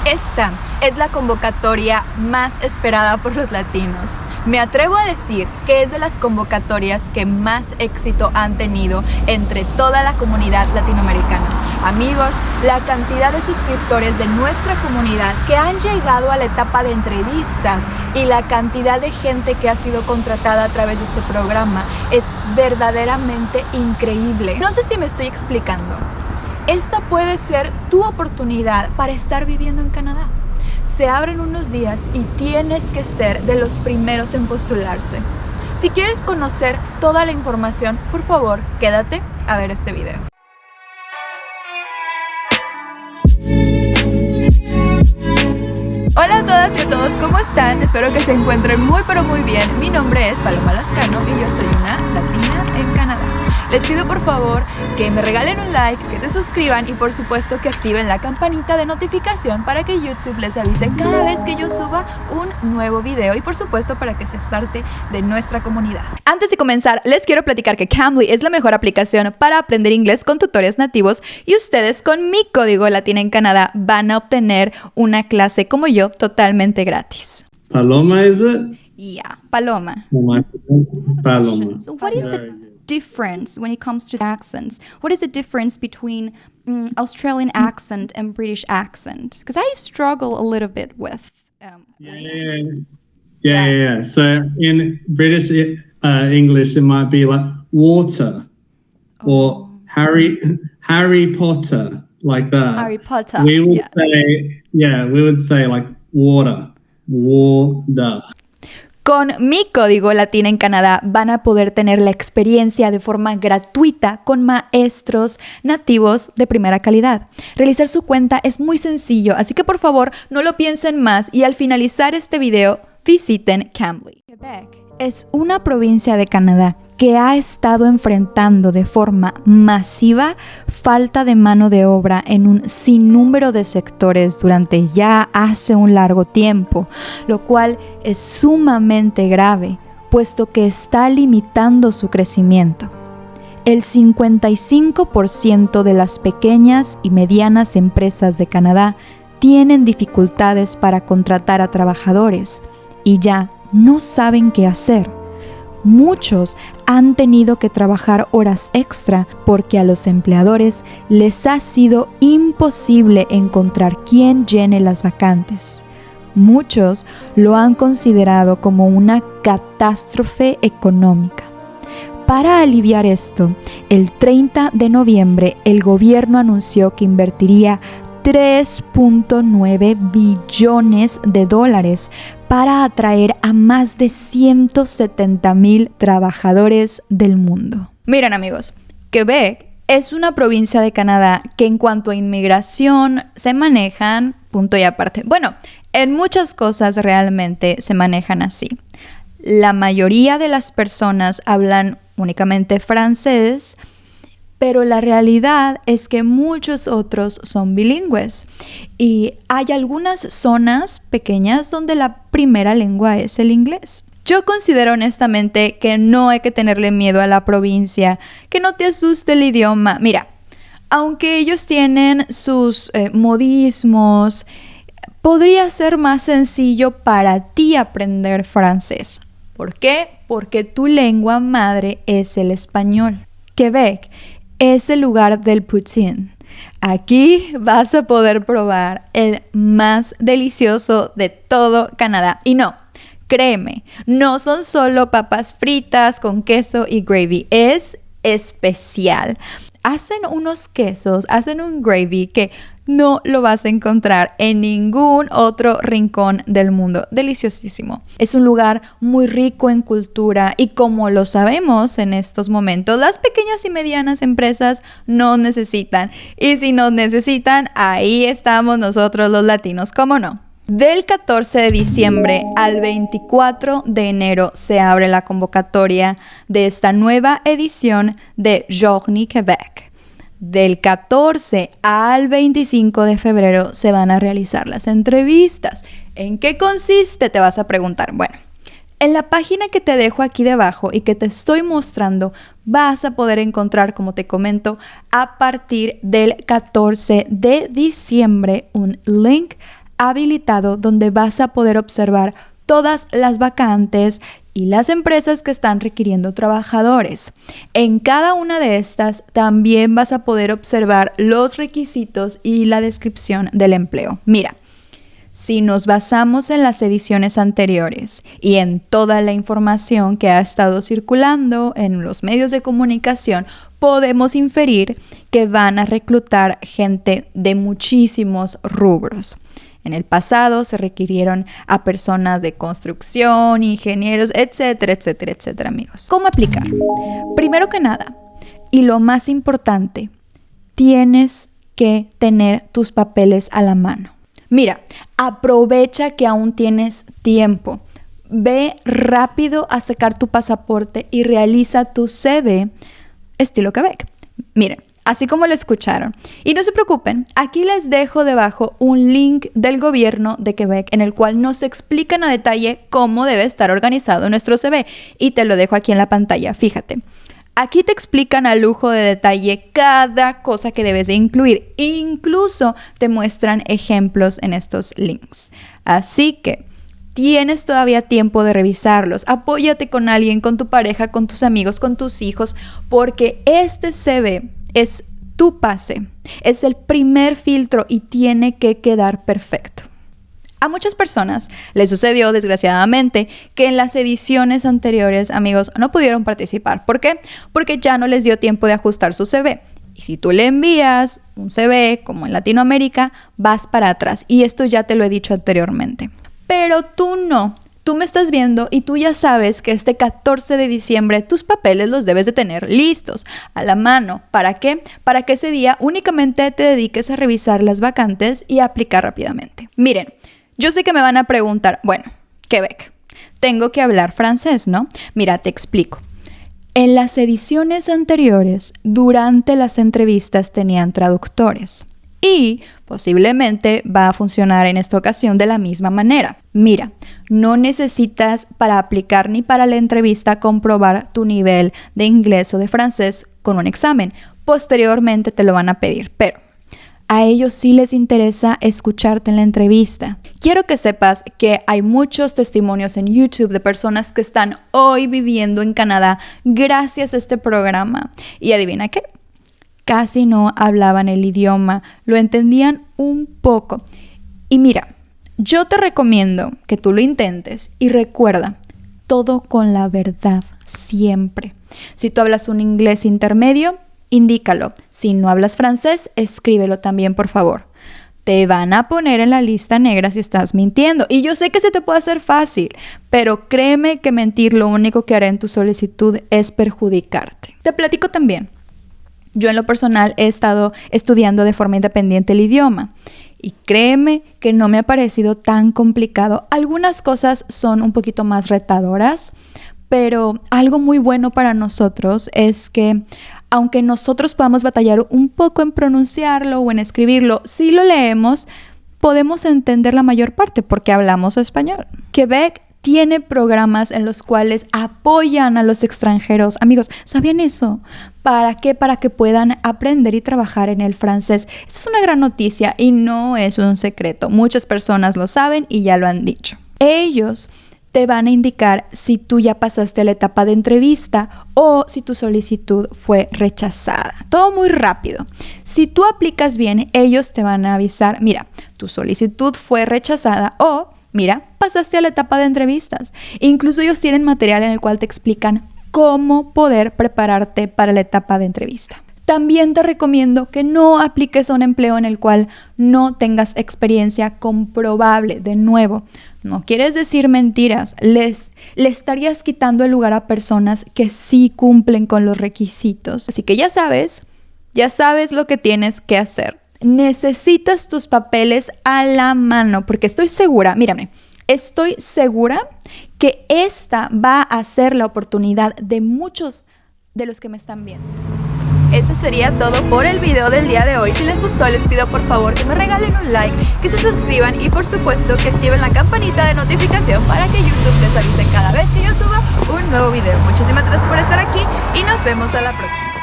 Esta es la convocatoria más esperada por los latinos. Me atrevo a decir que es de las convocatorias que más éxito han tenido entre toda la comunidad latinoamericana. Amigos, la cantidad de suscriptores de nuestra comunidad que han llegado a la etapa de entrevistas y la cantidad de gente que ha sido contratada a través de este programa es verdaderamente increíble. No sé si me estoy explicando. Esta puede ser tu oportunidad para estar viviendo en Canadá. Se abren unos días y tienes que ser de los primeros en postularse. Si quieres conocer toda la información, por favor, quédate a ver este video. Hola a todas y a todos, ¿cómo están? Espero que se encuentren muy pero muy bien. Mi nombre es Paloma Lascano y yo soy una latina en Canadá. Les pido por favor que me regalen un like, que se suscriban y por supuesto que activen la campanita de notificación para que YouTube les avise cada vez que yo suba un nuevo video y por supuesto para que seas parte de nuestra comunidad. Antes de comenzar, les quiero platicar que Cambly es la mejor aplicación para aprender inglés con tutores nativos y ustedes con mi código Latina en Canadá van a obtener una clase como yo totalmente gratis. Paloma, is it? Yeah, Paloma. Paloma. So what is the difference when it comes to accents? What is the difference between Australian accent and British accent? Because I struggle a little bit with. Yeah. So in British English, it might be like water or Harry Potter, like that. Harry Potter. We would say like water. Con mi código Latina en Canadá van a poder tener la experiencia de forma gratuita con maestros nativos de primera calidad. Realizar su cuenta es muy sencillo, así que por favor no lo piensen más y al finalizar este video visiten Cambly. Quebec es una provincia de Canadá que ha estado enfrentando de forma masiva falta de mano de obra en un sinnúmero de sectores durante ya hace un largo tiempo, lo cual es sumamente grave, puesto que está limitando su crecimiento. El 55% de las pequeñas y medianas empresas de Canadá tienen dificultades para contratar a trabajadores y ya no saben qué hacer. Muchos han tenido que trabajar horas extra porque a los empleadores les ha sido imposible encontrar quien llene las vacantes. Muchos lo han considerado como una catástrofe económica. Para aliviar esto, el 30 de noviembre el gobierno anunció que invertiría $3.9 billones para atraer a más de 170,000 trabajadores del mundo. Miren amigos, Quebec es una provincia de Canadá que en cuanto a inmigración se manejan punto y aparte. Bueno, en muchas cosas realmente se manejan así. La mayoría de las personas hablan únicamente francés, pero la realidad es que muchos otros son bilingües y hay algunas zonas pequeñas donde la primera lengua es el inglés. Yo considero honestamente que no hay que tenerle miedo a la provincia, que no te asuste el idioma. Mira, aunque ellos tienen sus modismos, podría ser más sencillo para ti aprender francés. ¿Por qué? Porque tu lengua madre es el español. Quebec es el lugar del poutine. Aquí vas a poder probar el más delicioso de todo Canadá. Y no, créeme, no son solo papas fritas con queso y gravy. Es especial. Hacen unos quesos, hacen un gravy que no lo vas a encontrar en ningún otro rincón del mundo. Deliciosísimo. Es un lugar muy rico en cultura y como lo sabemos en estos momentos, las pequeñas y medianas empresas nos necesitan. Y si nos necesitan, ahí estamos nosotros los latinos, ¿cómo no? Del 14 de diciembre al 24 de enero se abre la convocatoria de esta nueva edición de Journey Québec. Del 14 al 25 de febrero se van a realizar las entrevistas. ¿En qué consiste? Te vas a preguntar. Bueno, en la página que te dejo aquí debajo y que te estoy mostrando, vas a poder encontrar, como te comento, a partir del 14 de diciembre un link habilitado donde vas a poder observar todas las vacantes y las empresas que están requiriendo trabajadores. En cada una de estas también vas a poder observar los requisitos y la descripción del empleo. Mira, si nos basamos en las ediciones anteriores y en toda la información que ha estado circulando en los medios de comunicación, podemos inferir que van a reclutar gente de muchísimos rubros. En el pasado se requirieron a personas de construcción, ingenieros, etcétera, etcétera, etcétera, amigos. ¿Cómo aplicar? Primero que nada, y lo más importante, tienes que tener tus papeles a la mano. Mira, aprovecha que aún tienes tiempo. Ve rápido a sacar tu pasaporte y realiza tu CV estilo Quebec. Miren, así como lo escucharon. Y no se preocupen, aquí les dejo debajo un link del gobierno de Quebec en el cual nos explican a detalle cómo debe estar organizado nuestro CV. Y te lo dejo aquí en la pantalla, fíjate. Aquí te explican a lujo de detalle cada cosa que debes de incluir. Incluso te muestran ejemplos en estos links. Así que tienes todavía tiempo de revisarlos. Apóyate con alguien, con tu pareja, con tus amigos, con tus hijos, porque este CV es tu pase. Es el primer filtro y tiene que quedar perfecto. A muchas personas les sucedió, desgraciadamente, que en las ediciones anteriores, amigos, no pudieron participar. ¿Por qué? Porque ya no les dio tiempo de ajustar su CV. Y si tú le envías un CV, como en Latinoamérica, vas para atrás. Y esto ya te lo he dicho anteriormente. Pero tú no. Tú me estás viendo y tú ya sabes que este 14 de diciembre tus papeles los debes de tener listos, a la mano. ¿Para qué? Para que ese día únicamente te dediques a revisar las vacantes y aplicar rápidamente. Miren, yo sé que me van a preguntar, bueno, Quebec, tengo que hablar francés, ¿no? Mira, te explico. En las ediciones anteriores, durante las entrevistas tenían traductores. Y posiblemente va a funcionar en esta ocasión de la misma manera. Mira, no necesitas para aplicar ni para la entrevista comprobar tu nivel de inglés o de francés con un examen. Posteriormente te lo van a pedir, pero a ellos sí les interesa escucharte en la entrevista. Quiero que sepas que hay muchos testimonios en YouTube de personas que están hoy viviendo en Canadá gracias a este programa. Y adivina qué, casi no hablaban el idioma, lo entendían un poco. Y mira, yo te recomiendo que tú lo intentes y recuerda, todo con la verdad, siempre. Si tú hablas un inglés intermedio, indícalo. Si no hablas francés, escríbelo también, por favor. Te van a poner en la lista negra si estás mintiendo. Y yo sé que se te puede hacer fácil, pero créeme que mentir lo único que hará en tu solicitud es perjudicarte. Te platico también. Yo en lo personal he estado estudiando de forma independiente el idioma y créeme que no me ha parecido tan complicado. Algunas cosas son un poquito más retadoras, pero algo muy bueno para nosotros es que aunque nosotros podamos batallar un poco en pronunciarlo o en escribirlo, si lo leemos, podemos entender la mayor parte porque hablamos español. Quebec tiene programas en los cuales apoyan a los extranjeros. Amigos, ¿sabían eso? ¿Para qué? Para que puedan aprender y trabajar en el francés. Esto es una gran noticia y no es un secreto. Muchas personas lo saben y ya lo han dicho. Ellos te van a indicar si tú ya pasaste a la etapa de entrevista o si tu solicitud fue rechazada. Todo muy rápido. Si tú aplicas bien, ellos te van a avisar, mira, tu solicitud fue rechazada o mira, pasaste a la etapa de entrevistas. Incluso ellos tienen material en el cual te explican cómo poder prepararte para la etapa de entrevista. También te recomiendo que no apliques a un empleo en el cual no tengas experiencia comprobable. De nuevo, no quieres decir mentiras. Le estarías quitando el lugar a personas que sí cumplen con los requisitos. Así que ya sabes lo que tienes que hacer. Necesitas tus papeles a la mano porque estoy segura que esta va a ser la oportunidad de muchos de los que me están viendo. Eso sería todo por el video del día de hoy. Si les gustó, les pido por favor que me regalen un like, que se suscriban y por supuesto que activen la campanita de notificación para que YouTube les avise cada vez que yo suba un nuevo video. Muchísimas gracias por estar aquí y nos vemos a la próxima.